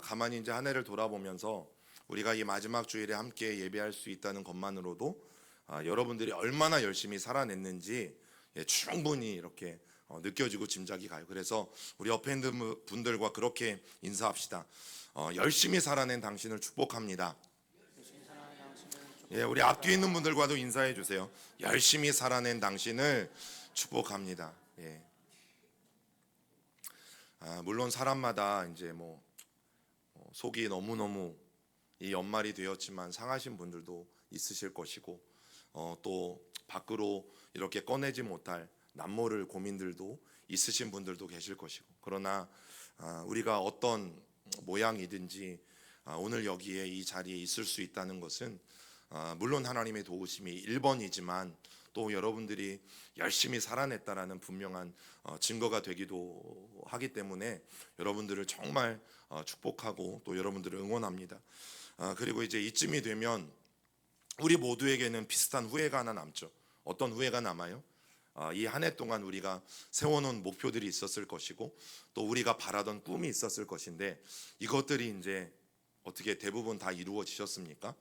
가만히 이제 한 해를 돌아보면서 우리가 이 마지막 주일에 함께 예배할 수 있다는 것만으로도 여러분들이 얼마나 열심히 살아냈는지 충분히 이렇게 느껴지고 짐작이 가요. 그래서 우리 옆에 있는 분들과 그렇게 인사합시다. 열심히 살아낸 당신을 축복합니다. 우리 앞뒤에 있는 분들과도 인사해 주세요. 열심히 살아낸 당신을 축복합니다. 물론 사람마다 이제 속이 너무너무 이 연말이 되었지만 상하신 분들도 있으실 것이고, 또 밖으로 이렇게 꺼내지 못할 남모를 고민들도 있으신 분들도 계실 것이고, 그러나 우리가 어떤 모양이든지 오늘 여기에 이 자리에 있을 수 있다는 것은 물론 하나님의 도우심이 1번이지만 또 여러분들이 열심히 살아냈다라는 분명한 증거가 되기도 하기 때문에 여러분들을 정말 축복하고 또 여러분들을 응원합니다. 그리고 이제 이쯤이 되면 우리 모두에게는 비슷한 후회가 하나 남죠. 어떤 후회가 남아요? 이 한 해 동안 우리가 세워놓은 목표들이 있었을 것이고 또 우리가 바라던 꿈이 있었을 것인데 이것들이 이제 어떻게 대부분 다 이루어지셨습니까?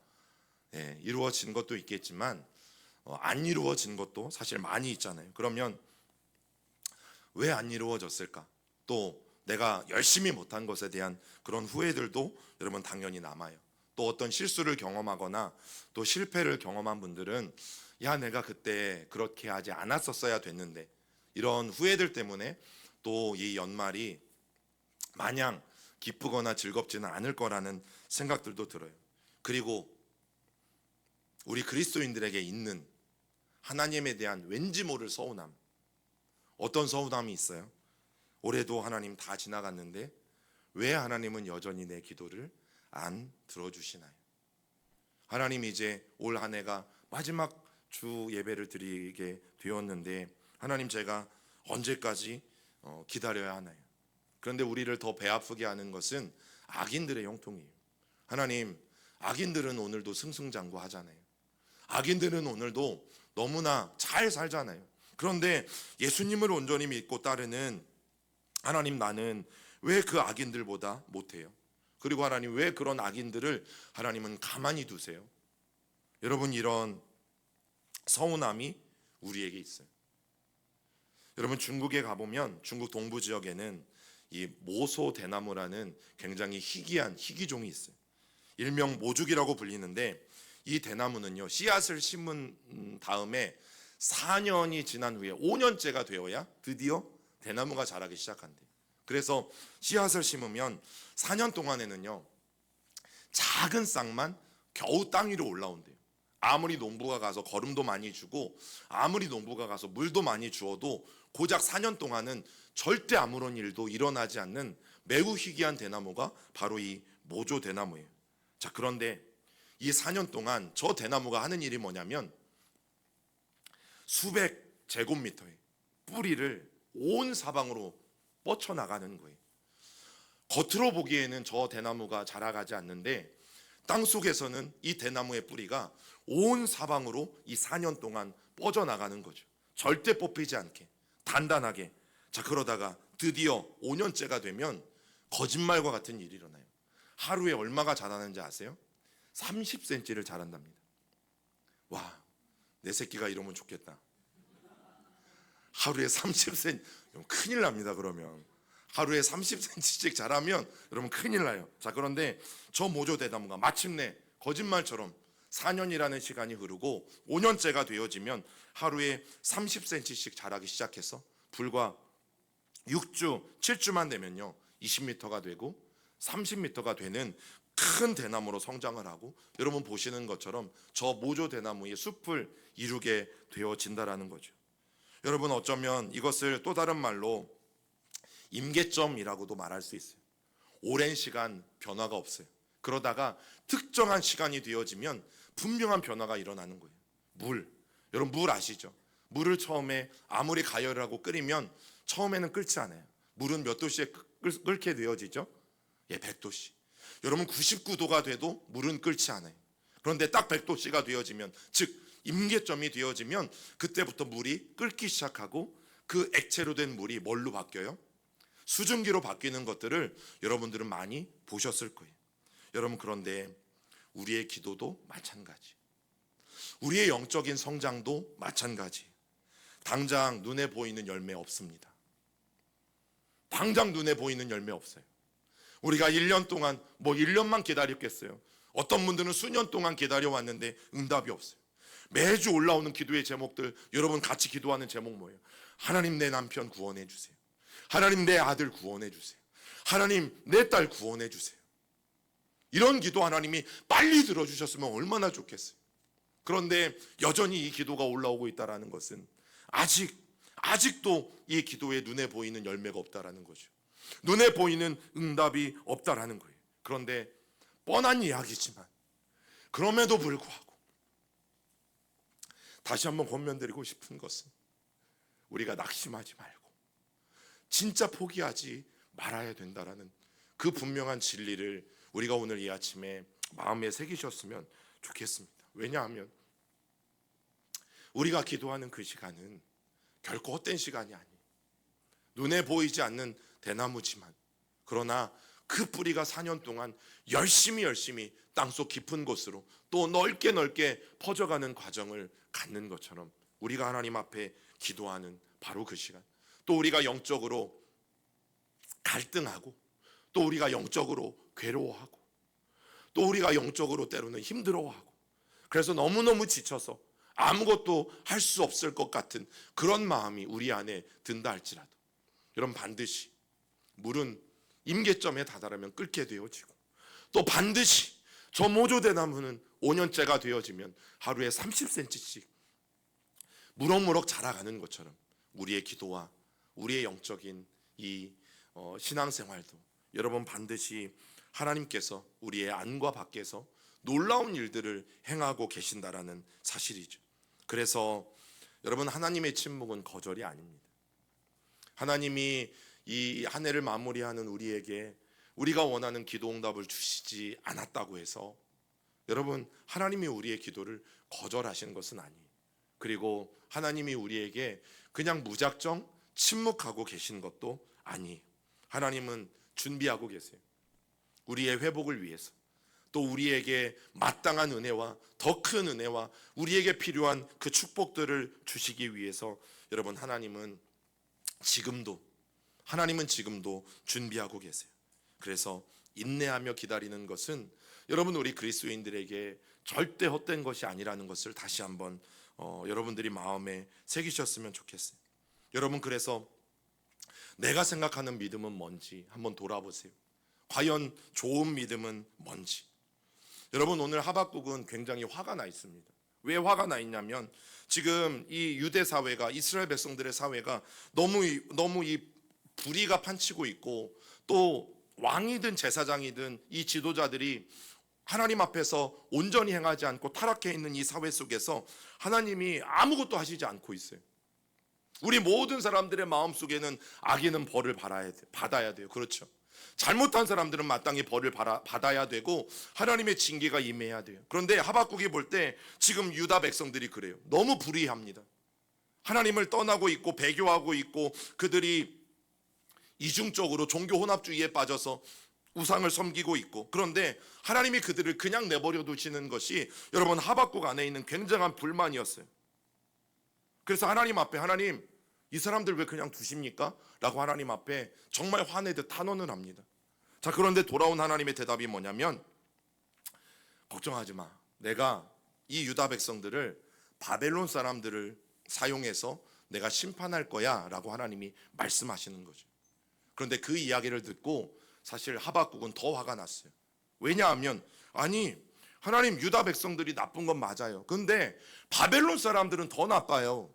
이루어진 것도 있겠지만 안 이루어진 것도 사실 많이 있잖아요. 그러면 왜 안 이루어졌을까? 또 내가 열심히 못한 것에 대한 그런 후회들도 여러분 당연히 남아요. 또 어떤 실수를 경험하거나 또 실패를 경험한 분들은 야, 내가 그때 그렇게 하지 않았었어야 됐는데, 이런 후회들 때문에 또 이 연말이 마냥 기쁘거나 즐겁지는 않을 거라는 생각들도 들어요. 그리고 우리 그리스도인들에게 있는 하나님에 대한 왠지 모를 서운함. 어떤 서운함이 있어요? 올해도 하나님 다 지나갔는데 왜 하나님은 여전히 내 기도를 안 들어주시나요? 하나님 이제 올 한 해가 마지막 주 예배를 드리게 되었는데 하나님 제가 언제까지 기다려야 하나요? 그런데 우리를 더 배 아프게 하는 것은 악인들의 형통이에요. 하나님, 악인들은 오늘도 승승장구하잖아요. 악인들은 오늘도 너무나 잘 살잖아요. 그런데 예수님을 온전히 믿고 따르는 하나님, 나는 왜 그 악인들보다 못해요? 그리고 하나님, 왜 그런 악인들을 하나님은 가만히 두세요? 여러분, 이런 서운함이 우리에게 있어요. 여러분, 중국에 가보면 중국 동부 지역에는 이 모소 대나무라는 굉장히 희귀한 희귀종이 있어요. 일명 모죽이라고 불리는데 이 대나무는요, 씨앗을 심은 다음에 4년이 지난 후에 5년째가 되어야 드디어 대나무가 자라기 시작한대요. 그래서 씨앗을 심으면 4년 동안에는요, 작은 싹만 겨우 땅 위로 올라온대요. 아무리 농부가 가서 거름도 많이 주고 아무리 농부가 가서 물도 많이 주어도 고작 4년 동안은 절대 아무런 일도 일어나지 않는 매우 희귀한 대나무가 바로 이 모조 대나무예요. 자, 그런데 이 4년 동안 저 대나무가 하는 일이 뭐냐면 수백 제곱미터의 뿌리를 온 사방으로 뻗쳐나가는 거예요. 겉으로 보기에는 저 대나무가 자라가지 않는데 땅속에서는 이 대나무의 뿌리가 온 사방으로 이 4년 동안 뻗어나가는 거죠. 절대 뽑히지 않게 단단하게. 자, 그러다가 드디어 5년째가 되면 거짓말과 같은 일이 일어나요. 하루에 얼마가 자라는지 아세요? 30cm를 자란답니다. 와, 내 새끼가 이러면 좋겠다. 하루에 30cm, 큰일 납니다. 그러면 하루에 30cm씩 자라면 여러분 큰일 나요. 자, 그런데 저 모조 대나무가 마침내 거짓말처럼 4년이라는 시간이 흐르고 5년째가 되어지면 하루에 30cm씩 자라기 시작해서 불과 6주, 7주만 되면요 20m가 되고 30m가 되는 큰 대나무로 성장을 하고, 여러분 보시는 것처럼 저 모조 대나무의 숲을 이루게 되어진다라는 거죠. 여러분, 어쩌면 이것을 또 다른 말로 임계점이라고도 말할 수 있어요. 오랜 시간 변화가 없어요. 그러다가 특정한 시간이 되어지면 분명한 변화가 일어나는 거예요. 여러분 물 아시죠? 물을 처음에 아무리 가열을 하고 끓이면 처음에는 끓지 않아요. 물은 몇 도씨에 끓게 되어지죠? 100도씨. 여러분 99도가 돼도 물은 끓지 않아요. 그런데 딱 100도씨가 되어지면, 즉 임계점이 되어지면 그때부터 물이 끓기 시작하고 그 액체로 된 물이 뭘로 바뀌어요? 수증기로 바뀌는 것들을 여러분들은 많이 보셨을 거예요. 여러분, 그런데 우리의 기도도 마찬가지, 우리의 영적인 성장도 마찬가지. 당장 눈에 보이는 열매 없습니다. 당장 눈에 보이는 열매 없어요. 우리가 1년 동안 1년만 기다렸겠어요. 어떤 분들은 수년 동안 기다려왔는데 응답이 없어요. 매주 올라오는 기도의 제목들, 여러분 같이 기도하는 제목 뭐예요? 하나님, 내 남편 구원해 주세요. 하나님, 내 아들 구원해 주세요. 하나님, 내 딸 구원해 주세요. 이런 기도 하나님이 빨리 들어주셨으면 얼마나 좋겠어요. 그런데 여전히 이 기도가 올라오고 있다는 것은 아직도 이 기도에 눈에 보이는 열매가 없다라는 거죠. 눈에 보이는 응답이 없다라는 거예요. 그런데 뻔한 이야기지만 그럼에도 불구하고 다시 한번 권면드리고 싶은 것은 우리가 낙심하지 말고 진짜 포기하지 말아야 된다라는 그 분명한 진리를 우리가 오늘 이 아침에 마음에 새기셨으면 좋겠습니다. 왜냐하면 우리가 기도하는 그 시간은 결코 헛된 시간이 아니에요. 눈에 보이지 않는 대나무지만, 그러나 그 뿌리가 4년 동안 열심히 땅속 깊은 곳으로 또 넓게 퍼져가는 과정을 갖는 것처럼 우리가 하나님 앞에 기도하는 바로 그 시간, 또 우리가 영적으로 갈등하고, 또 우리가 영적으로 괴로워하고, 또 우리가 영적으로 때로는 힘들어하고, 그래서 너무너무 지쳐서 아무것도 할 수 없을 것 같은 그런 마음이 우리 안에 든다 할지라도, 여러분, 반드시 물은 임계점에 다다르면 끓게 되어지고, 또 반드시 저 모조대나무는 5년째가 되어지면 하루에 30cm씩 무럭무럭 자라가는 것처럼 우리의 기도와 우리의 영적인 이 신앙생활도 여러분 반드시 하나님께서 우리의 안과 밖에서 놀라운 일들을 행하고 계신다라는 사실이죠. 그래서 여러분, 하나님의 침묵은 거절이 아닙니다. 하나님이 이 한 해를 마무리하는 우리에게 우리가 원하는 기도 응답을 주시지 않았다고 해서 여러분, 하나님이 우리의 기도를 거절하시는 것은 아니에요. 그리고 하나님이 우리에게 그냥 무작정 침묵하고 계신 것도 아니에요. 하나님은 준비하고 계세요. 우리의 회복을 위해서, 또 우리에게 마땅한 은혜와 더 큰 은혜와 우리에게 필요한 그 축복들을 주시기 위해서 여러분, 하나님은 지금도 준비하고 계세요. 그래서 인내하며 기다리는 것은 여러분, 우리 그리스도인들에게 절대 헛된 것이 아니라는 것을 다시 한번 여러분들이 마음에 새기셨으면 좋겠어요. 여러분, 그래서 내가 생각하는 믿음은 뭔지 한번 돌아보세요. 과연 좋은 믿음은 뭔지. 여러분, 오늘 하박국은 굉장히 화가 나 있습니다. 왜 화가 나 있냐면 지금 이 유대 사회가, 이스라엘 백성들의 사회가 너무 이 불의가 판치고 있고, 또 왕이든 제사장이든 이 지도자들이 하나님 앞에서 온전히 행하지 않고 타락해 있는 이 사회 속에서 하나님이 아무것도 하시지 않고 있어요. 우리 모든 사람들의 마음속에는 악인은 벌을 받아야 돼요. 그렇죠? 잘못한 사람들은 마땅히 벌을 받아야 되고 하나님의 징계가 임해야 돼요. 그런데 하박국이 볼 때 지금 유다 백성들이 그래요. 너무 불의합니다. 하나님을 떠나고 있고 배교하고 있고, 그들이 이중적으로 종교 혼합주의에 빠져서 우상을 섬기고 있고, 그런데 하나님이 그들을 그냥 내버려 두시는 것이 여러분, 하박국 안에 있는 굉장한 불만이었어요. 그래서 하나님 앞에, 하나님, 이 사람들 왜 그냥 두십니까? 라고 하나님 앞에 정말 화내듯 탄원을 합니다. 자, 그런데 돌아온 하나님의 대답이 뭐냐면, 걱정하지 마. 내가 이 유다 백성들을 바벨론 사람들을 사용해서 내가 심판할 거야 라고 하나님이 말씀하시는 거죠. 그런데 그 이야기를 듣고 사실 하박국은 더 화가 났어요. 왜냐하면 아니, 하나님, 유다 백성들이 나쁜 건 맞아요. 근데 바벨론 사람들은 더 나빠요.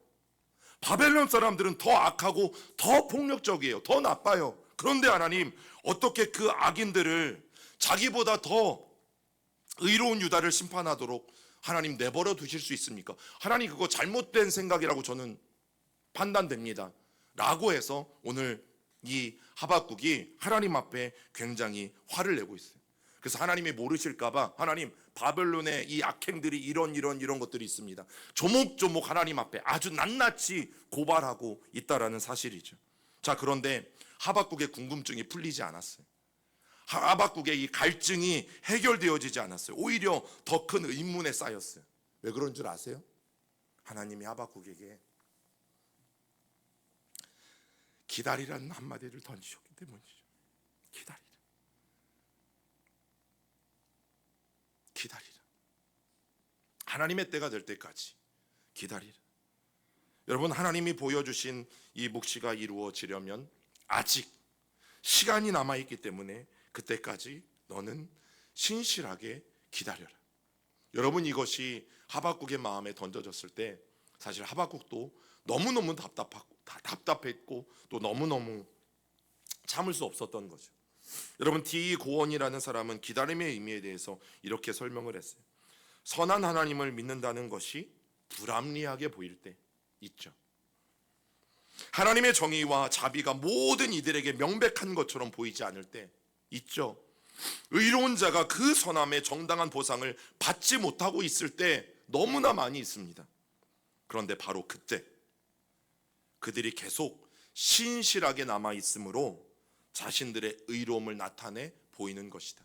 바벨론 사람들은 더 악하고 더 폭력적이에요. 더 나빠요. 그런데 하나님, 어떻게 그 악인들을 자기보다 더 의로운 유다를 심판하도록 하나님 내버려 두실 수 있습니까? 하나님, 그거 잘못된 생각이라고 저는 판단됩니다 라고 해서 오늘 이 하박국이 하나님 앞에 굉장히 화를 내고 있어요. 그래서 하나님이 모르실까봐, 하나님, 바벨론의 이 악행들이 이런 것들이 있습니다, 조목조목 하나님 앞에 아주 낱낱이 고발하고 있다라는 사실이죠. 자, 그런데 하박국의 궁금증이 풀리지 않았어요. 하박국의 이 갈증이 해결되어지지 않았어요. 오히려 더 큰 의문에 쌓였어요. 왜 그런 줄 아세요? 하나님이 하박국에게 기다리라는 한마디를 던지셨기 때문이죠. 기다리라. 기다리라. 하나님의 때가 될 때까지 기다리라. 여러분, 하나님이 보여주신 이 묵시가 이루어지려면 아직 시간이 남아있기 때문에 그때까지 너는 신실하게 기다려라. 여러분, 이것이 하박국의 마음에 던져졌을 때 사실 하박국도 너무너무 답답했고 또 너무너무 참을 수 없었던 거죠. 여러분, D. 고원이라는 사람은 기다림의 의미에 대해서 이렇게 설명을 했어요. 선한 하나님을 믿는다는 것이 불합리하게 보일 때 있죠. 하나님의 정의와 자비가 모든 이들에게 명백한 것처럼 보이지 않을 때 있죠. 의로운 자가 그 선함의 정당한 보상을 받지 못하고 있을 때 너무나 많이 있습니다. 그런데 바로 그때 그들이 계속 신실하게 남아 있으므로 자신들의 의로움을 나타내 보이는 것이다.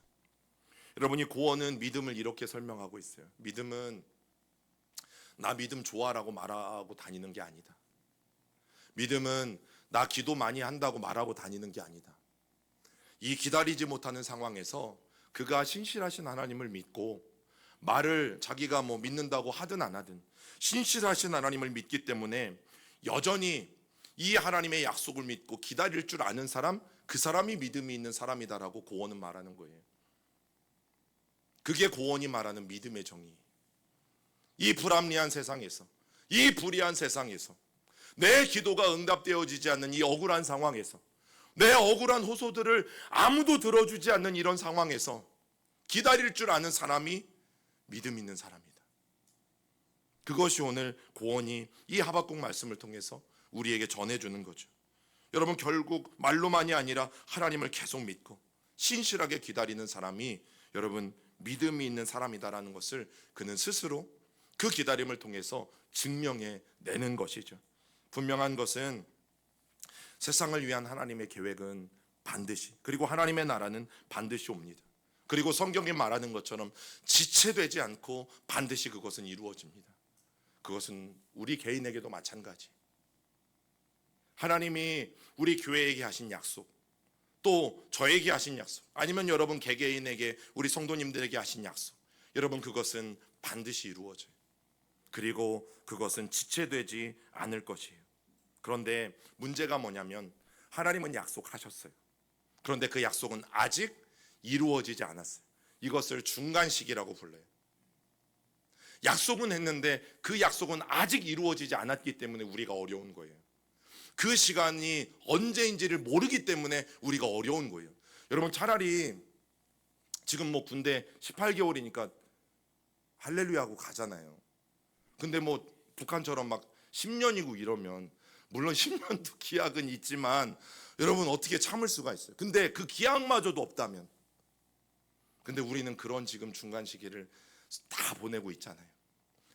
여러분이 고원은 믿음을 이렇게 설명하고 있어요. 믿음은 나 믿음 좋아라고 말하고 다니는 게 아니다. 믿음은 나 기도 많이 한다고 말하고 다니는 게 아니다. 이 기다리지 못하는 상황에서 그가 신실하신 하나님을 믿고 말을 자기가 뭐 믿는다고 하든 안 하든 신실하신 하나님을 믿기 때문에 여전히 이 하나님의 약속을 믿고 기다릴 줄 아는 사람, 그 사람이 믿음이 있는 사람이다라고 고원은 말하는 거예요. 그게 고원이 말하는 믿음의 정의. 이 불합리한 세상에서, 이 불의한 세상에서, 내 기도가 응답되어지지 않는 이 억울한 상황에서, 내 억울한 호소들을 아무도 들어주지 않는 이런 상황에서 기다릴 줄 아는 사람이 믿음 있는 사람이다. 그것이 오늘 고원이 이 하박국 말씀을 통해서 우리에게 전해주는 거죠. 여러분, 결국 말로만이 아니라 하나님을 계속 믿고 신실하게 기다리는 사람이 여러분 믿음이 있는 사람이다라는 것을 그는 스스로 그 기다림을 통해서 증명해 내는 것이죠. 분명한 것은 세상을 위한 하나님의 계획은 반드시, 그리고 하나님의 나라는 반드시 옵니다. 그리고 성경에 말하는 것처럼 지체되지 않고 반드시 그것은 이루어집니다. 그것은 우리 개인에게도 마찬가지. 하나님이 우리 교회에게 하신 약속, 또 저에게 하신 약속, 아니면 여러분 개개인에게 우리 성도님들에게 하신 약속, 여러분 그것은 반드시 이루어져요. 그리고 그것은 지체되지 않을 것이에요. 그런데 문제가 뭐냐면 하나님은 약속하셨어요. 그런데 그 약속은 아직 이루어지지 않았어요. 이것을 중간시기라고 불러요. 약속은 했는데 그 약속은 아직 이루어지지 않았기 때문에 우리가 어려운 거예요. 그 시간이 언제인지를 모르기 때문에 우리가 어려운 거예요. 여러분, 차라리 지금 뭐 군대 18개월이니까 할렐루야하고 가잖아요. 근데 뭐 북한처럼 막 10년이고 이러면 물론 10년도 기약은 있지만 여러분 어떻게 참을 수가 있어요. 근데 그 기약마저도 없다면, 근데 우리는 그런 지금 중간 시기를 다 보내고 있잖아요.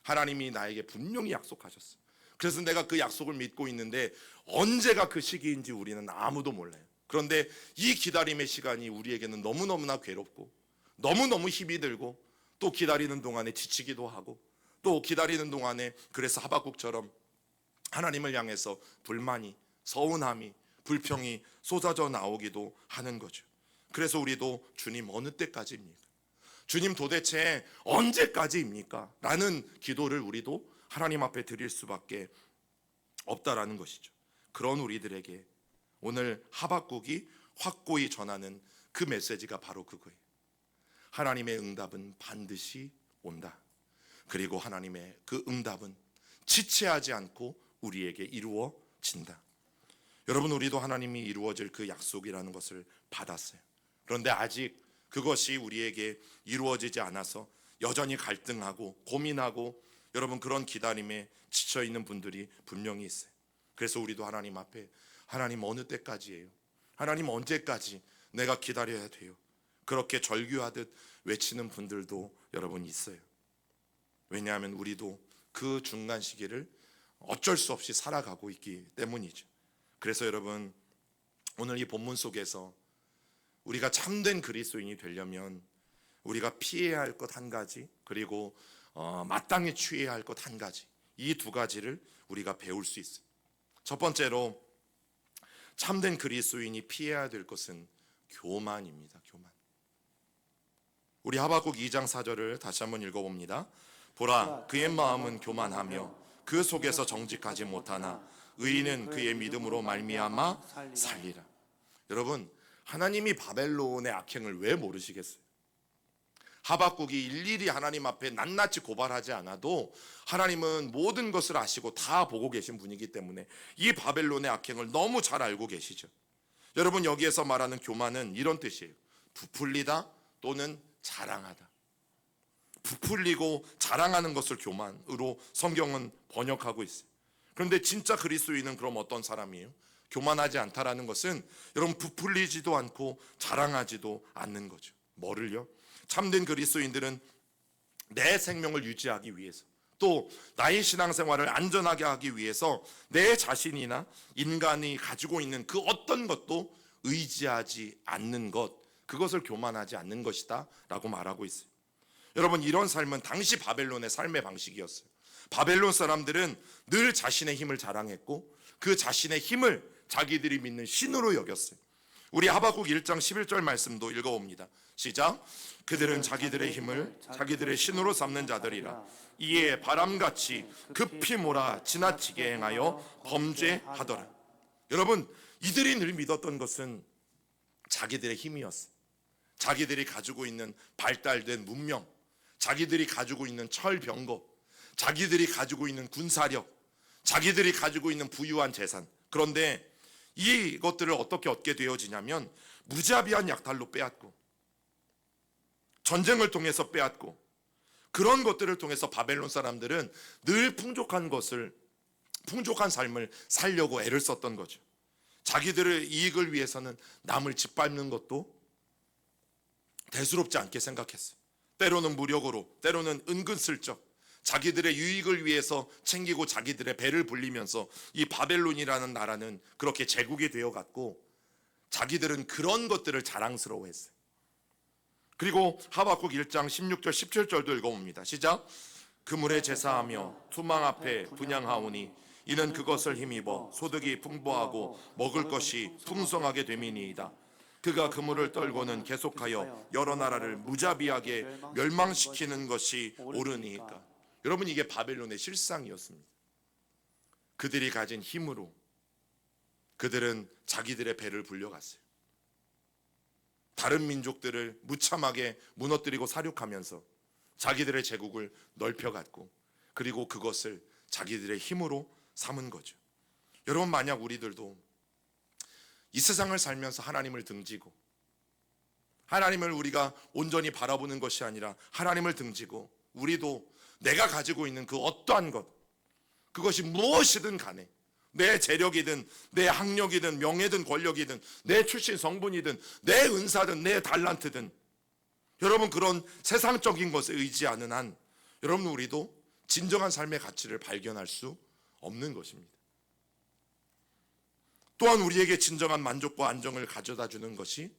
하나님이 나에게 분명히 약속하셨어요. 그래서 내가 그 약속을 믿고 있는데 언제가 그 시기인지 우리는 아무도 몰라요. 그런데 이 기다림의 시간이 우리에게는 너무너무나 괴롭고 너무너무 힘이 들고 또 기다리는 동안에 지치기도 하고 또 기다리는 동안에 그래서 하박국처럼 하나님을 향해서 불만이, 서운함이, 불평이 쏟아져 나오기도 하는 거죠. 그래서 우리도 주님 어느 때까지입니까? 주님 도대체 언제까지입니까? 라는 기도를 우리도 하나님 앞에 드릴 수밖에 없다라는 것이죠. 그런 우리들에게 오늘 하박국이 확고히 전하는 그 메시지가 바로 그거예요. 하나님의 응답은 반드시 온다. 그리고 하나님의 그 응답은 지체하지 않고 우리에게 이루어진다. 여러분, 우리도 하나님이 이루어질 그 약속이라는 것을 받았어요. 그런데 아직 그것이 우리에게 이루어지지 않아서 여전히 갈등하고 고민하고 여러분 그런 기다림에 지쳐있는 분들이 분명히 있어요. 그래서 우리도 하나님 앞에 하나님 어느 때까지예요? 하나님 언제까지 내가 기다려야 돼요? 그렇게 절규하듯 외치는 분들도 여러분 있어요. 왜냐하면 우리도 그 중간 시기를 어쩔 수 없이 살아가고 있기 때문이죠. 그래서 여러분 오늘 이 본문 속에서 우리가 참된 그리스도인이 되려면 우리가 피해야 할 것 한 가지, 그리고 마땅히 취해야 할 것 한 가지, 이 두 가지를 우리가 배울 수 있어요. 첫 번째로 참된 그리스도인이 피해야 될 것은 교만입니다. 교만. 우리 하박국 2장 4절을 다시 한번 읽어봅니다. 보라, 그의 마음은 교만하며 그 속에서 정직하지 못하나 의인은 그의 믿음으로 말미암아 살리라. 여러분, 하나님이 바벨론의 악행을 왜 모르시겠어요? 하박국이 일일이 하나님 앞에 낱낱이 고발하지 않아도 하나님은 모든 것을 아시고 다 보고 계신 분이기 때문에 이 바벨론의 악행을 너무 잘 알고 계시죠. 여러분, 여기에서 말하는 교만은 이런 뜻이에요. 부풀리다 또는 자랑하다. 부풀리고 자랑하는 것을 교만으로 성경은 번역하고 있어요. 그런데 진짜 그리스도인은 그럼 어떤 사람이에요? 교만하지 않다라는 것은 여러분, 부풀리지도 않고 자랑하지도 않는 거죠. 뭐를요? 참된 그리스도인들은 내 생명을 유지하기 위해서, 또 나의 신앙생활을 안전하게 하기 위해서 내 자신이나 인간이 가지고 있는 그 어떤 것도 의지하지 않는 것, 그것을 교만하지 않는 것이다 라고 말하고 있어요. 여러분, 이런 삶은 당시 바벨론의 삶의 방식이었어요. 바벨론 사람들은 늘 자신의 힘을 자랑했고 그 자신의 힘을 자기들이 믿는 신으로 여겼어요. 우리 하박국 1장 11절 말씀도 읽어봅니다. 시작. 그들은 자기들의 힘을 자기들의 신으로 삼는 자들이라. 이에 바람같이 급히 몰아 지나치게 행하여 범죄하더라. 여러분, 이들이 늘 믿었던 것은 자기들의 힘이었어요. 자기들이 가지고 있는 발달된 문명, 자기들이 가지고 있는 철병거, 자기들이 가지고 있는 군사력, 자기들이 가지고 있는 부유한 재산. 그런데 이것들을 어떻게 얻게 되어지냐면 무자비한 약탈로 빼앗고, 전쟁을 통해서 빼앗고, 그런 것들을 통해서 바벨론 사람들은 늘 풍족한 삶을 살려고 애를 썼던 거죠. 자기들의 이익을 위해서는 남을 짓밟는 것도 대수롭지 않게 생각했어요. 때로는 무력으로, 때로는 은근슬쩍 자기들의 유익을 위해서 챙기고 자기들의 배를 불리면서 이 바벨론이라는 나라는 그렇게 제국이 되어갔고, 자기들은 그런 것들을 자랑스러워했어요. 그리고 하박국 1장 16절 17절도 읽어봅니다. 시작. 그물에 제사하며 투망 앞에 분향하오니 이는 그것을 힘입어 소득이 풍부하고 먹을 것이 풍성하게 됨이니이다. 그가 그물을 떨고는 계속하여 여러 나라를 무자비하게 멸망시키는 것이 옳으니까. 여러분, 이게 바벨론의 실상이었습니다. 그들이 가진 힘으로 그들은 자기들의 배를 불려갔어요. 다른 민족들을 무참하게 무너뜨리고 사륙하면서 자기들의 제국을 넓혀갔고, 그리고 그것을 자기들의 힘으로 삼은 거죠. 여러분, 만약 우리들도 이 세상을 살면서 하나님을 등지고, 하나님을 우리가 온전히 바라보는 것이 아니라 하나님을 등지고, 우리도 내가 가지고 있는 그 어떠한 것, 그것이 무엇이든 간에, 내 재력이든 내 학력이든 명예든 권력이든 내 출신 성분이든 내 은사든 내 달란트든, 여러분, 그런 세상적인 것에 의지하는 한 여러분, 우리도 진정한 삶의 가치를 발견할 수 없는 것입니다. 또한 우리에게 진정한 만족과 안정을 가져다 주는 것이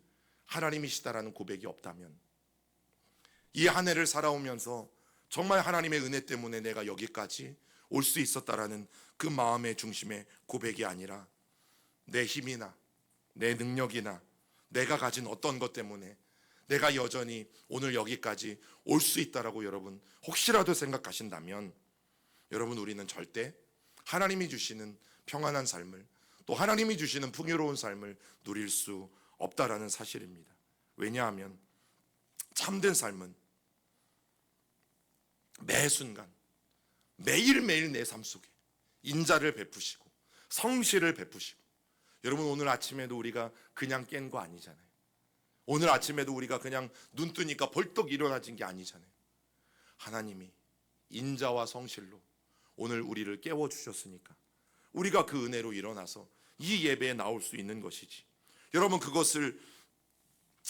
하나님이시다라는 고백이 없다면, 이 한 해를 살아오면서 정말 하나님의 은혜 때문에 내가 여기까지 올 수 있었다라는 그 마음의 중심의 고백이 아니라 내 힘이나 내 능력이나 내가 가진 어떤 것 때문에 내가 여전히 오늘 여기까지 올 수 있다라고 여러분 혹시라도 생각하신다면, 여러분, 우리는 절대 하나님이 주시는 평안한 삶을, 또 하나님이 주시는 풍요로운 삶을 누릴 수 없다라는 사실입니다. 왜냐하면 참된 삶은 매 순간 매일매일 내 삶 속에 인자를 베푸시고 성실을 베푸시고, 여러분, 오늘 아침에도 우리가 그냥 깬 거 아니잖아요. 오늘 아침에도 우리가 그냥 눈 뜨니까 벌떡 일어나진 게 아니잖아요. 하나님이 인자와 성실로 오늘 우리를 깨워주셨으니까 우리가 그 은혜로 일어나서 이 예배에 나올 수 있는 것이지. 여러분, 그것을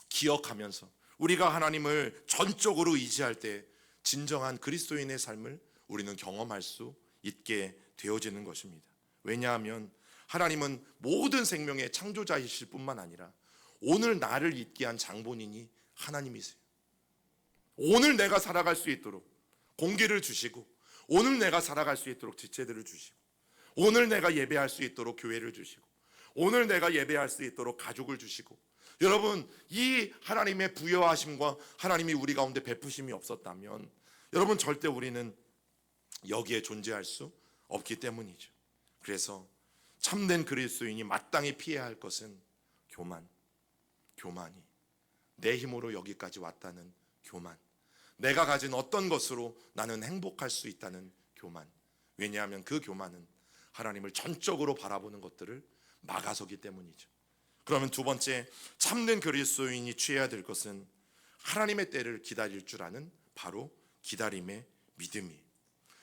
기억하면서 우리가 하나님을 전적으로 의지할 때 진정한 그리스도인의 삶을 우리는 경험할 수 있게 되어지는 것입니다. 왜냐하면 하나님은 모든 생명의 창조자이실 뿐만 아니라 오늘 나를 있게 한 장본인이 하나님이세요. 오늘 내가 살아갈 수 있도록 공기를 주시고, 오늘 내가 살아갈 수 있도록 지체들을 주시고, 오늘 내가 예배할 수 있도록 교회를 주시고, 오늘 내가 예배할 수 있도록 가족을 주시고, 여러분, 이 하나님의 부여하심과 하나님이 우리 가운데 베푸심이 없었다면 여러분 절대 우리는 여기에 존재할 수 없기 때문이죠. 그래서 참된 그리스도인이 마땅히 피해야 할 것은 교만이, 내 힘으로 여기까지 왔다는 교만, 내가 가진 어떤 것으로 나는 행복할 수 있다는 교만. 왜냐하면 그 교만은 하나님을 전적으로 바라보는 것들을 막아서기 때문이죠. 그러면 두 번째, 참된 그리스도인이 취해야 될 것은 하나님의 때를 기다릴 줄 아는 바로 기다림의 믿음이.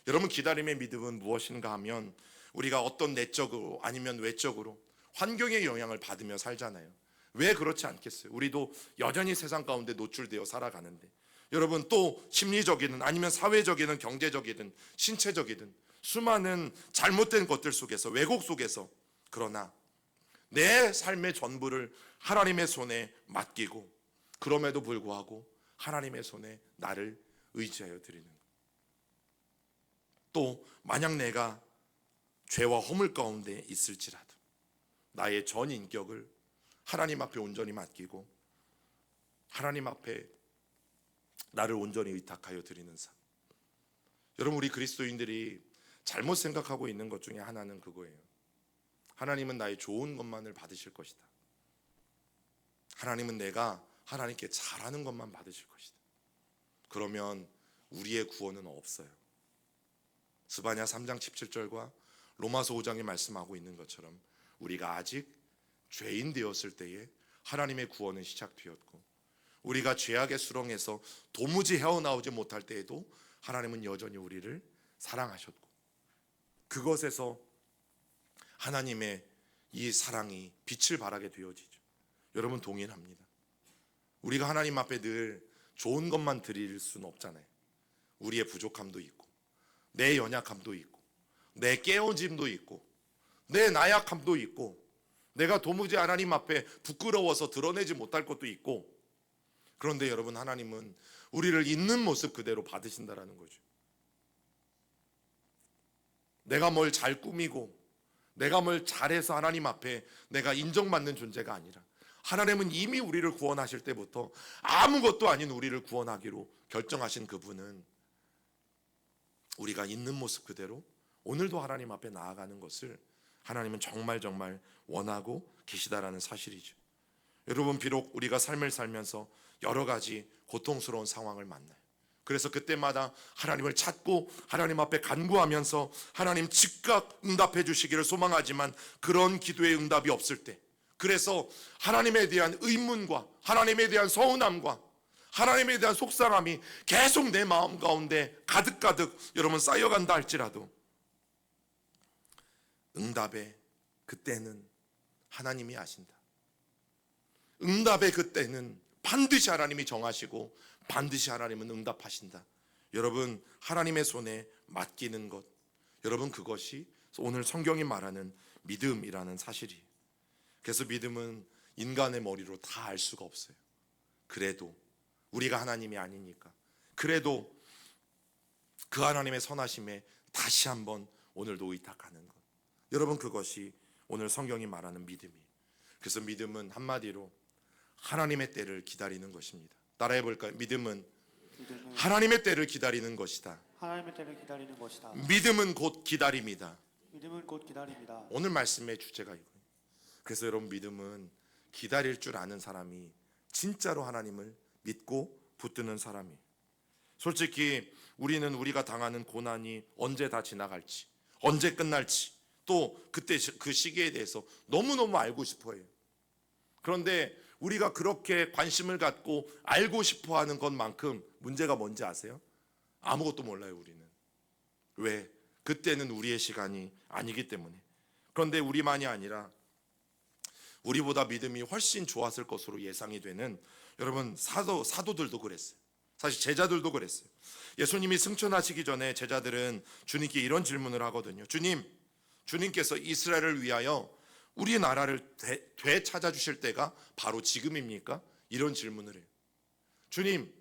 여러분, 기다림의 믿음은 무엇인가 하면 우리가 어떤 내적으로 아니면 외적으로 환경의 영향을 받으며 살잖아요. 왜 그렇지 않겠어요? 우리도 여전히 세상 가운데 노출되어 살아가는데, 여러분, 또 심리적이든 아니면 사회적이든 경제적이든 신체적이든 수많은 잘못된 것들 속에서, 왜곡 속에서, 그러나 내 삶의 전부를 하나님의 손에 맡기고 그럼에도 불구하고 하나님의 손에 나를 의지하여 드리는 것. 또 만약 내가 죄와 허물 가운데 있을지라도 나의 전 인격을 하나님 앞에 온전히 맡기고 하나님 앞에 나를 온전히 의탁하여 드리는 삶. 여러분, 우리 그리스도인들이 잘못 생각하고 있는 것 중에 하나는 그거예요. 하나님은 나의 좋은 것만을 받으실 것이다. 하나님은 내가 하나님께 잘하는 것만 받으실 것이다. 그러면 우리의 구원은 없어요. 스바냐 3장 17절과 로마서 5장이 말씀하고 있는 것처럼 우리가 아직 죄인 되었을 때에 하나님의 구원은 시작되었고, 우리가 죄악의 수렁에서 도무지 헤어나오지 못할 때에도 하나님은 여전히 우리를 사랑하셨고, 그것에서 하나님의 이 사랑이 빛을 발하게 되어지죠. 여러분, 동일합니다. 우리가 하나님 앞에 늘 좋은 것만 드릴 수는 없잖아요. 우리의 부족함도 있고, 내 연약함도 있고, 내 깨어짐도 있고, 내 나약함도 있고, 내가 도무지 하나님 앞에 부끄러워서 드러내지 못할 것도 있고. 그런데 여러분, 하나님은 우리를 있는 모습 그대로 받으신다라는 거죠. 내가 뭘 잘 꾸미고 내가 뭘 잘해서 하나님 앞에 내가 인정받는 존재가 아니라, 하나님은 이미 우리를 구원하실 때부터 아무것도 아닌 우리를 구원하기로 결정하신 그분은 우리가 있는 모습 그대로 오늘도 하나님 앞에 나아가는 것을 하나님은 정말 원하고 계시다라는 사실이죠. 여러분, 비록 우리가 삶을 살면서 여러 가지 고통스러운 상황을 만나요. 그래서 그때마다 하나님을 찾고 하나님 앞에 간구하면서 하나님 즉각 응답해 주시기를 소망하지만 그런 기도의 응답이 없을 때, 그래서 하나님에 대한 의문과 하나님에 대한 서운함과 하나님에 대한 속상함이 계속 내 마음 가운데 가득가득 여러분 쌓여간다 할지라도, 응답의 그때는 하나님이 아신다. 응답의 그때는 반드시 하나님이 정하시고 반드시 하나님은 응답하신다. 여러분, 하나님의 손에 맡기는 것, 여러분, 그것이 오늘 성경이 말하는 믿음이라는 사실이에요. 그래서 믿음은 인간의 머리로 다 알 수가 없어요. 그래도 우리가 하나님이 아니니까, 그래도 그 하나님의 선하심에 다시 한번 오늘도 의탁하는 것, 여러분, 그것이 오늘 성경이 말하는 믿음이에요. 그래서 믿음은 한마디로 하나님의 때를 기다리는 것입니다. 따라해 볼까요? 믿음은 하나님의 때를 기다리는 것이다. 하나님의 때를 기다리는 것이다. 믿음은 곧 기다림이다. 믿음은 곧 기다립니다. 오늘 말씀의 주제가 이거예요. 그래서 여러분, 믿음은 기다릴 줄 아는 사람이 진짜로 하나님을 믿고 붙드는 사람이에요. 솔직히 우리는 우리가 당하는 고난이 언제 다 지나갈지, 언제 끝날지, 또 그때 그 시기에 대해서 너무너무 알고 싶어 해요. 그런데 우리가 그렇게 관심을 갖고 알고 싶어 하는 것만큼 문제가 뭔지 아세요? 아무것도 몰라요, 우리는. 왜? 그때는 우리의 시간이 아니기 때문에. 그런데 우리만이 아니라 우리보다 믿음이 훨씬 좋았을 것으로 예상이 되는 여러분, 사도들도 그랬어요. 사실 제자들도 그랬어요. 예수님이 승천하시기 전에 제자들은 주님께 이런 질문을 하거든요. 주님께서 이스라엘을 위하여 우리나라를 되찾아 주실 때가 바로 지금입니까? 이런 질문을 해요. 주님,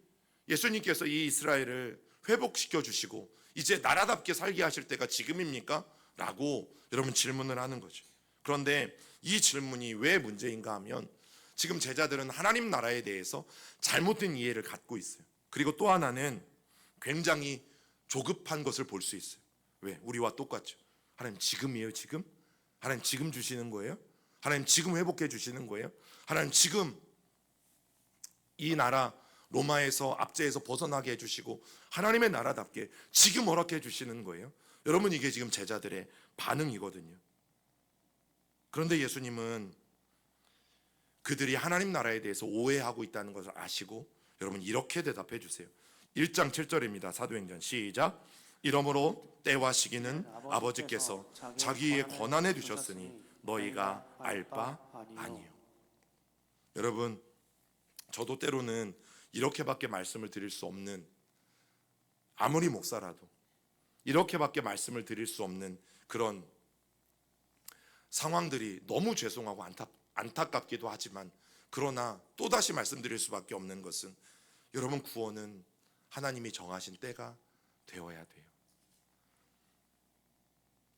예수님께서 이 이스라엘을 회복시켜 주시고 이제 나라답게 살게 하실 때가 지금입니까? 라고 여러분 질문을 하는 거죠. 그런데 이 질문이 왜 문제인가 하면 지금 제자들은 하나님 나라에 대해서 잘못된 이해를 갖고 있어요. 그리고 또 하나는 굉장히 조급한 것을 볼 수 있어요. 왜? 우리와 똑같죠. 하나님 지금이에요, 지금? 하나님 지금 주시는 거예요? 하나님 지금 회복해 주시는 거예요? 하나님 지금 이 나라 로마에서 압제에서 벗어나게 해주시고 하나님의 나라답게 지금 허락해 주시는 거예요. 여러분, 이게 지금 제자들의 반응이거든요. 그런데 예수님은 그들이 하나님 나라에 대해서 오해하고 있다는 것을 아시고 여러분 이렇게 대답해 주세요. 1장 7절입니다. 사도행전 시작. 이러므로 때와 시기는 아버지께서 자기의 권한에 두셨으니 너희가 알 바 아니요. 여러분, 저도 때로는 이렇게밖에 말씀을 드릴 수 없는, 아무리 목사라도 이렇게밖에 말씀을 드릴 수 없는 그런 상황들이 너무 죄송하고 안타깝기도 하지만, 그러나 또다시 말씀드릴 수밖에 없는 것은 여러분, 구원은 하나님이 정하신 때가 되어야 돼요.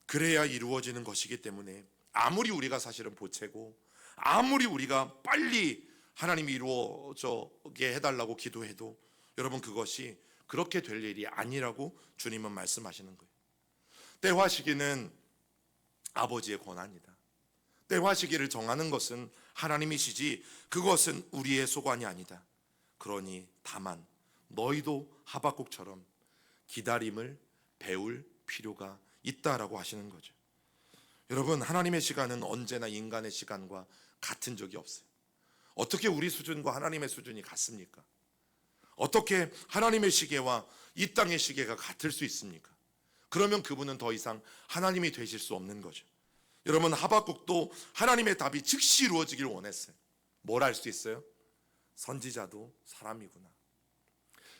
그래야 이루어지는 것이기 때문에 아무리 우리가 사실은 보채고 아무리 우리가 빨리 하나님이 이루어지게 해달라고 기도해도 여러분, 그것이 그렇게 될 일이 아니라고 주님은 말씀하시는 거예요. 때와 시기는 아버지의 권한이다. 때와 시기를 정하는 것은 하나님이시지 그것은 우리의 소관이 아니다. 그러니 다만 너희도 하박국처럼 기다림을 배울 필요가 있다라고 하시는 거죠. 여러분, 하나님의 시간은 언제나 인간의 시간과 같은 적이 없어요. 어떻게 우리 수준과 하나님의 수준이 같습니까? 어떻게 하나님의 시계와 이 땅의 시계가 같을 수 있습니까? 그러면 그분은 더 이상 하나님이 되실 수 없는 거죠. 여러분, 하박국도 하나님의 답이 즉시 이루어지길 원했어요. 뭘 알 수 있어요? 선지자도 사람이구나.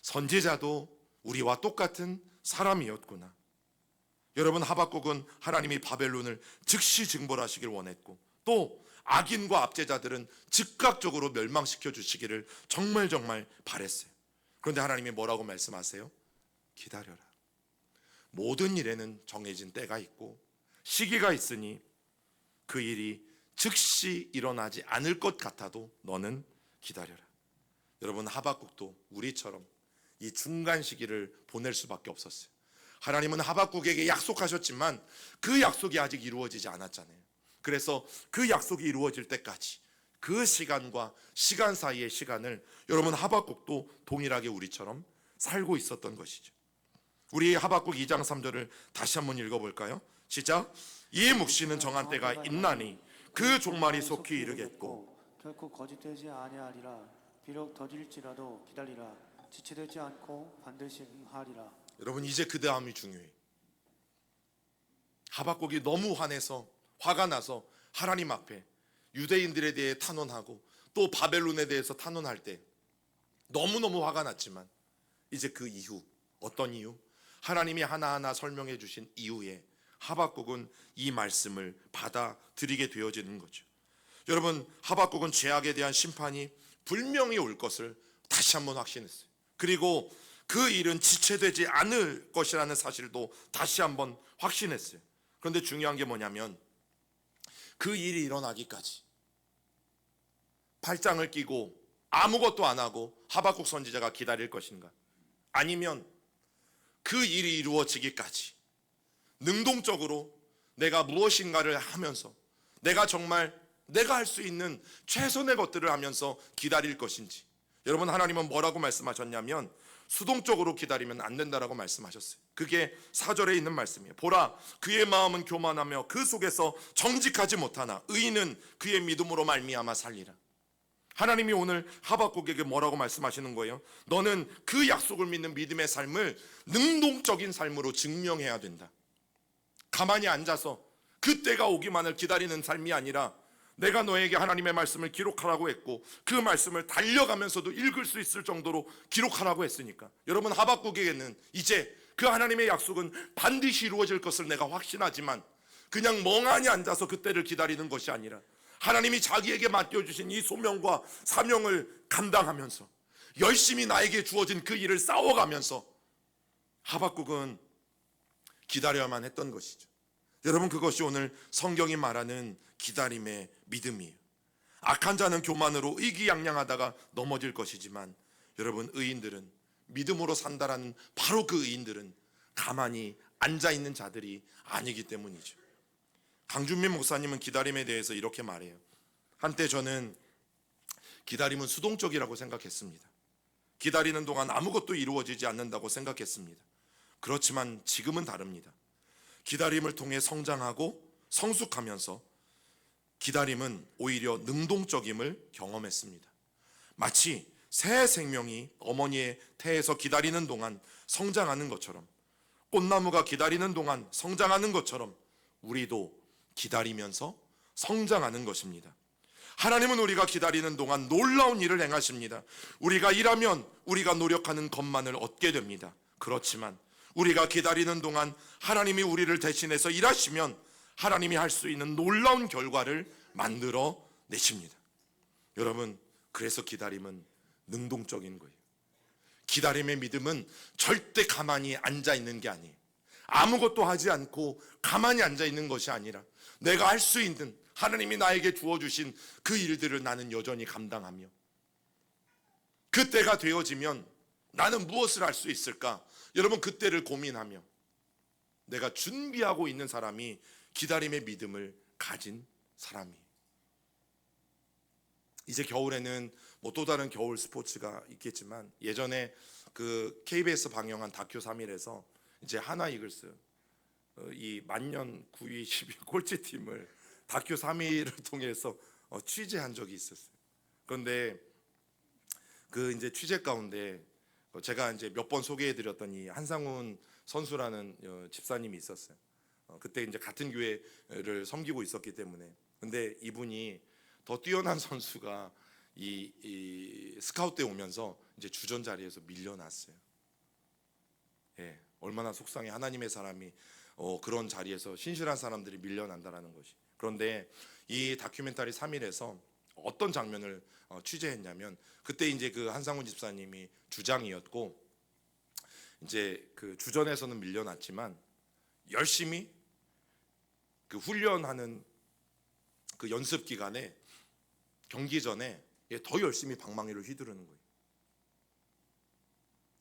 선지자도 우리와 똑같은 사람이었구나. 여러분, 하박국은 하나님이 바벨론을 즉시 징벌하시길 원했고, 또 악인과 압제자들은 즉각적으로 멸망시켜 주시기를 정말 바랬어요. 그런데 하나님이 뭐라고 말씀하세요? 기다려라. 모든 일에는 정해진 때가 있고 시기가 있으니 그 일이 즉시 일어나지 않을 것 같아도 너는 기다려라. 여러분, 하박국도 우리처럼 이 중간 시기를 보낼 수밖에 없었어요. 하나님은 하박국에게 약속하셨지만 그 약속이 아직 이루어지지 않았잖아요. 그래서 그 약속이 이루어질 때까지 그 시간과 시간 사이의 시간을 여러분, 하박국도 동일하게 우리처럼 살고 있었던 것이죠. 우리 하박국 2장 3절을 다시 한번 읽어볼까요? 시작. 이 묵시는 정한 때가 있나니 그 종말이 속히 이르겠고 결코 거짓되지 아니하리라. 비록 더딜지라도 기다리라. 지체되지 않고 반드시 응하리라. 여러분, 이제 그 다음이 중요해요. 하박국이 너무 화가 나서 하나님 앞에 유대인들에 대해 탄원하고 또 바벨론에 대해서 탄원할 때 너무너무 화가 났지만 이제 그 이후, 어떤 이유? 하나님이 하나하나 설명해 주신 이후에 하박국은 이 말씀을 받아들이게 되어지는 거죠. 여러분, 하박국은 죄악에 대한 심판이 분명히 올 것을 다시 한번 확신했어요. 그리고 그 일은 지체되지 않을 것이라는 사실도 다시 한번 확신했어요. 그런데 중요한 게 뭐냐면 그 일이 일어나기까지 팔짱을 끼고 아무것도 안 하고 하박국 선지자가 기다릴 것인가? 아니면 그 일이 이루어지기까지 능동적으로 내가 무엇인가를 하면서 내가 정말 내가 할 수 있는 최선의 것들을 하면서 기다릴 것인지. 여러분, 하나님은 뭐라고 말씀하셨냐면 수동적으로 기다리면 안 된다라고 말씀하셨어요. 그게 4절에 있는 말씀이에요. 보라, 그의 마음은 교만하며 그 속에서 정직하지 못하나 의인은 그의 믿음으로 말미암아 살리라. 하나님이 오늘 하박국에게 뭐라고 말씀하시는 거예요? 너는 그 약속을 믿는 믿음의 삶을 능동적인 삶으로 증명해야 된다. 가만히 앉아서 그때가 오기만을 기다리는 삶이 아니라 내가 너에게 하나님의 말씀을 기록하라고 했고 그 말씀을 달려가면서도 읽을 수 있을 정도로 기록하라고 했으니까 여러분, 하박국에게는 이제 그 하나님의 약속은 반드시 이루어질 것을 내가 확신하지만 그냥 멍하니 앉아서 그때를 기다리는 것이 아니라 하나님이 자기에게 맡겨주신 이 소명과 사명을 감당하면서 열심히 나에게 주어진 그 일을 싸워가면서 하박국은 기다려야만 했던 것이죠. 여러분, 그것이 오늘 성경이 말하는 기다림의 믿음이에요. 악한 자는 교만으로 의기양양하다가 넘어질 것이지만 여러분, 의인들은, 믿음으로 산다라는 바로 그 의인들은 가만히 앉아있는 자들이 아니기 때문이죠. 강준민 목사님은 기다림에 대해서 이렇게 말해요. 한때 저는 기다림은 수동적이라고 생각했습니다. 기다리는 동안 아무것도 이루어지지 않는다고 생각했습니다. 그렇지만 지금은 다릅니다. 기다림을 통해 성장하고 성숙하면서 기다림은 오히려 능동적임을 경험했습니다. 마치 새 생명이 어머니의 태에서 기다리는 동안 성장하는 것처럼, 꽃나무가 기다리는 동안 성장하는 것처럼 우리도 기다리면서 성장하는 것입니다. 하나님은 우리가 기다리는 동안 놀라운 일을 행하십니다. 우리가 일하면 우리가 노력하는 것만을 얻게 됩니다. 그렇지만 우리가 기다리는 동안 하나님이 우리를 대신해서 일하시면 하나님이 할 수 있는 놀라운 결과를 만들어 내십니다. 여러분, 그래서 기다림은 능동적인 거예요. 기다림의 믿음은 절대 가만히 앉아 있는 게 아니에요. 아무것도 하지 않고 가만히 앉아 있는 것이 아니라 내가 할 수 있는, 하나님이 나에게 주어주신 그 일들을 나는 여전히 감당하며, 그때가 되어지면 나는 무엇을 할 수 있을까? 여러분, 그때를 고민하며 내가 준비하고 있는 사람이 기다림의 믿음을 가진 사람이에요. 이제 겨울에는 뭐 또 다른 겨울 스포츠가 있겠지만, 예전에 그 KBS 방영한 다큐 3일에서 이제 하나 이글스 이 만년 9위 10위 꼴찌팀을 다큐 3일을 통해서 취재한 적이 있었어요. 그런데 그 이제 취재 가운데 제가 이제 몇 번 소개해드렸던 이 한상훈 선수라는 집사님이 있었어요. 그때 이제 같은 교회를 섬기고 있었기 때문에. 근데 이분이 더 뛰어난 선수가 이 스카우트에 오면서 이제 주전 자리에서 밀려났어요. 예, 얼마나 속상해. 하나님의 사람이 그런 자리에서 신실한 사람들이 밀려난다라는 것이. 그런데 이 다큐멘터리 3일에서 어떤 장면을 취재했냐면, 그때 이제 그 한상훈 집사님이 주장이었고 이제 그 주전에서는 밀려났지만 열심히 그 훈련하는 그 연습 기간에, 경기 전에 더 열심히 방망이를 휘두르는 거예요.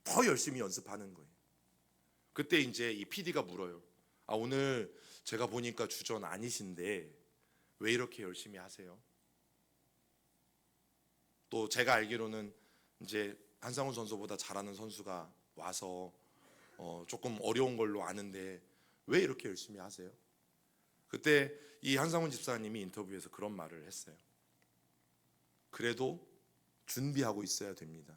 더 열심히 연습하는 거예요. 그때 이제 이 PD가 물어요. 아, 오늘 제가 보니까 주전 아니신데 왜 이렇게 열심히 하세요? 또 제가 알기로는 이제 한상훈 선수보다 잘하는 선수가 와서 조금 어려운 걸로 아는데 왜 이렇게 열심히 하세요? 그때 이 한상훈 집사님이 인터뷰에서 그런 말을 했어요. 그래도 준비하고 있어야 됩니다.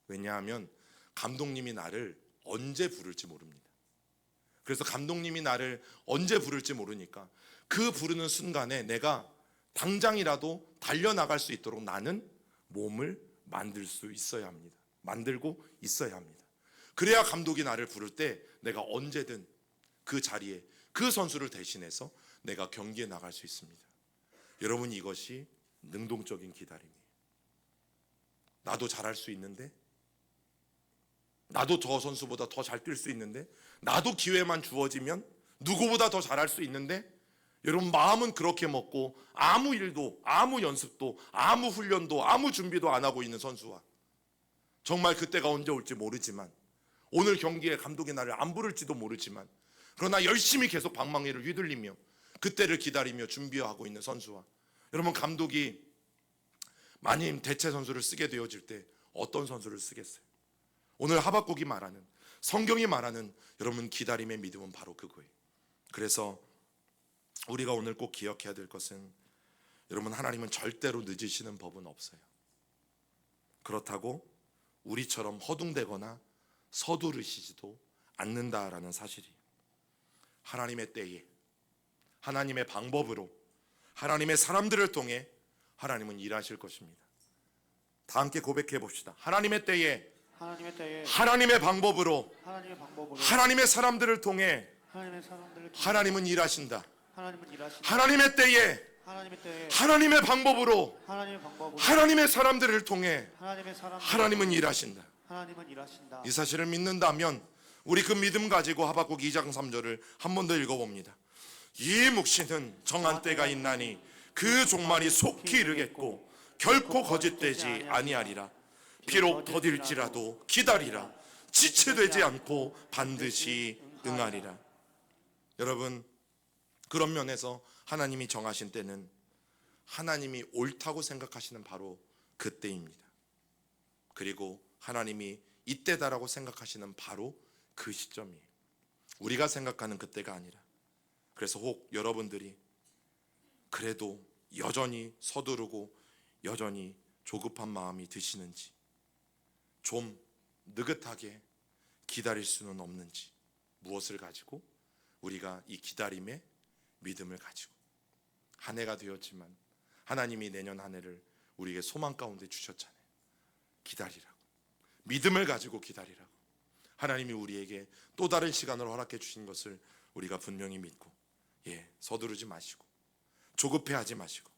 왜냐하면 감독님이 나를 언제 부를지 모릅니다. 그래서 감독님이 나를 언제 부를지 모르니까 그 부르는 순간에 내가 당장이라도 달려나갈 수 있도록 나는 몸을 만들 수 있어야 합니다. 만들고 있어야 합니다. 그래야 감독이 나를 부를 때 내가 언제든 그 자리에 그 선수를 대신해서 내가 경기에 나갈 수 있습니다. 여러분, 이것이 능동적인 기다림이에요. 나도 잘할 수 있는데, 나도 저 선수보다 더 잘 뛸 수 있는데, 나도 기회만 주어지면 누구보다 더 잘할 수 있는데, 여러분, 마음은 그렇게 먹고 아무 일도, 아무 연습도, 아무 훈련도, 아무 준비도 안 하고 있는 선수와 정말 그때가 언제 올지 모르지만, 오늘 경기에 감독이 나를 안 부를지도 모르지만, 그러나 열심히 계속 방망이를 휘둘리며 그때를 기다리며 준비하고 있는 선수와, 여러분, 감독이 만일 대체 선수를 쓰게 되어질 때 어떤 선수를 쓰겠어요? 오늘 하박국이 말하는, 성경이 말하는 여러분 기다림의 믿음은 바로 그거예요. 그래서 우리가 오늘 꼭 기억해야 될 것은, 여러분, 하나님은 절대로 늦으시는 법은 없어요. 그렇다고 우리처럼 허둥대거나 서두르시지도 않는다라는 사실이, 하나님의 때에, 하나님의 방법으로, 하나님의 사람들을 통해 하나님은 일하실 것입니다. 다 함께 고백해 봅시다. 하나님의 때에, 하나님의 방법으로, 하나님의 사람들을 통해 하나님은 일하신다. 하나님은 일하신다. 하나님의 때에 하나님의 때에 하나님의 방법으로 하나님의 방법으로 하나님의 사람들을 통해 하나님의 사람 하나님은 일하신다. 하나님은 일하신다. 이 사실을 믿는다면 우리 그 믿음 가지고 하박국 2장 3절을 한 번 더 읽어봅니다. 이 묵시는 정한 때가 있나니 그 종말이 속히 이르겠고 결코 거짓되지 아니하리라. 비록 더딜지라도 기다리라. 지체되지 않고 반드시 응하리라. 여러분, 그런 면에서 하나님이 정하신 때는 하나님이 옳다고 생각하시는 바로 그때입니다. 그리고 하나님이 이때다라고 생각하시는 바로 그 시점이에요. 우리가 생각하는 그때가 아니라. 그래서 혹 여러분들이 그래도 여전히 서두르고 여전히 조급한 마음이 드시는지, 좀 느긋하게 기다릴 수는 없는지, 무엇을 가지고? 우리가 이 기다림의 믿음을 가지고. 한 해가 되었지만 하나님이 내년 한 해를 우리에게 소망 가운데 주셨잖아요. 기다리라고, 믿음을 가지고 기다리라고. 하나님이 우리에게 또 다른 시간을 허락해 주신 것을 우리가 분명히 믿고, 서두르지 마시고 조급해하지 마시고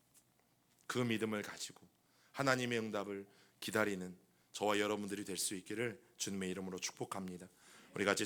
그 믿음을 가지고 하나님의 응답을 기다리는 저와 여러분들이 될 수 있기를 주님의 이름으로 축복합니다. 우리 같이